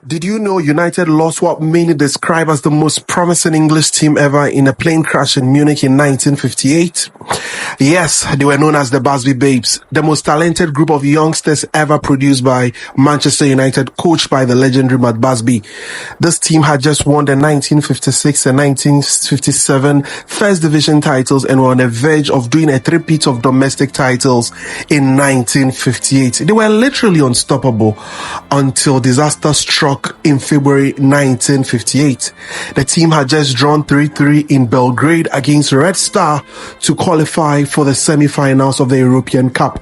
Did you know United lost what many describe as the most promising English team ever in a plane crash in Munich in 1958? Yes, they were known as the Busby Babes, the most talented group of youngsters ever produced by Manchester United, coached by the legendary Matt Busby. This team had just won the 1956 and 1957 First Division titles and were on the verge of doing a three-peat of domestic titles in 1958. They were literally unstoppable until disaster struck in February 1958. The team had just drawn 3-3 in Belgrade against Red Star to qualify for the semi-finals of the European Cup.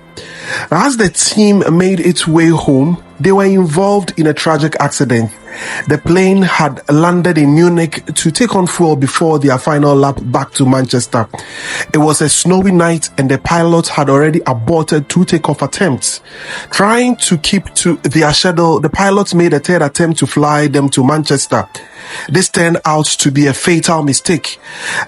As the team made its way home, they were involved in a tragic accident. The plane had landed in Munich to take on fuel before their final lap back to Manchester. It was a snowy night and the pilots had already aborted 2 takeoff attempts. Trying to keep to their schedule, the pilots made a third attempt to fly them to Manchester. This turned out to be a fatal mistake.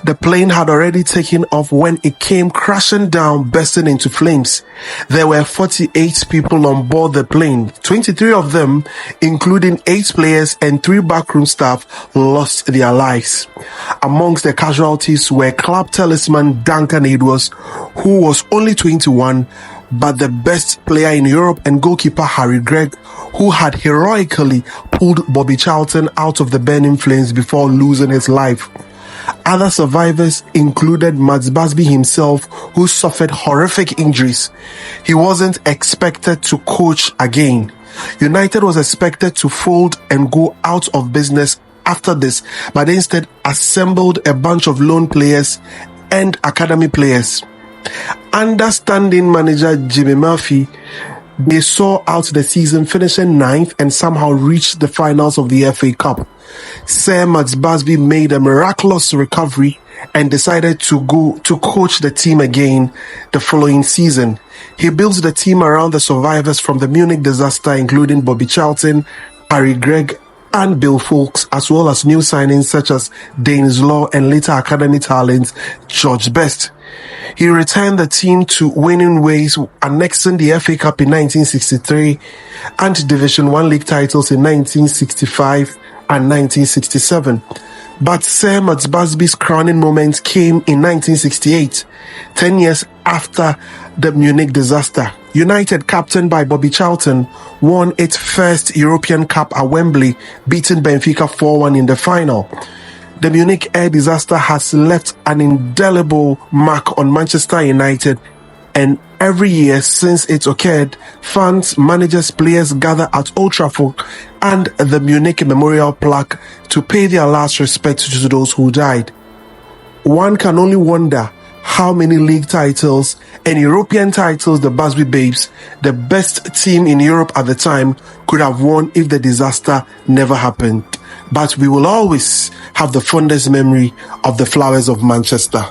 The plane had already taken off when it came crashing down, bursting into flames. There were 48 people on board the plane. 23 of them, including 8 players and 3 backroom staff, lost their lives. Amongst the casualties were club talisman Duncan Edwards, who was only 21, but the best player in Europe, and goalkeeper Harry Gregg, who had heroically pulled Bobby Charlton out of the burning flames before losing his life. Other survivors included Matt Busby himself, who suffered horrific injuries. He wasn't expected to coach again. United was expected to fold and go out of business after this, but instead assembled a bunch of loan players and academy players. Understanding manager Jimmy Murphy, they saw out the season, finishing 9th and somehow reached the finals of the FA Cup. Sir Matt Busby made a miraculous recovery and decided to go to coach the team again the following season. He built the team around the survivors from the Munich disaster, including Bobby Charlton, Harry Gregg, and Bill Foulkes, as well as new signings such as Danes Law and later academy talent George Best. He returned the team to winning ways, annexing the FA Cup in 1963 and Division 1 league titles in 1965 and 1967. But Sir Matt Busby's crowning moment came in 1968, 10 years after the Munich disaster. United, captained by Bobby Charlton, won its first European Cup at Wembley, beating Benfica 4-1 in the final. The Munich Air Disaster has left an indelible mark on Manchester United, and every year since it occurred, fans, managers, players gather at Old Trafford and the Munich Memorial Plaque to pay their last respect to those who died. One can only wonder how many league titles and European titles the Busby Babes, the best team in Europe at the time, could have won if the disaster never happened. But we will always have the fondest memory of the Flowers of Manchester.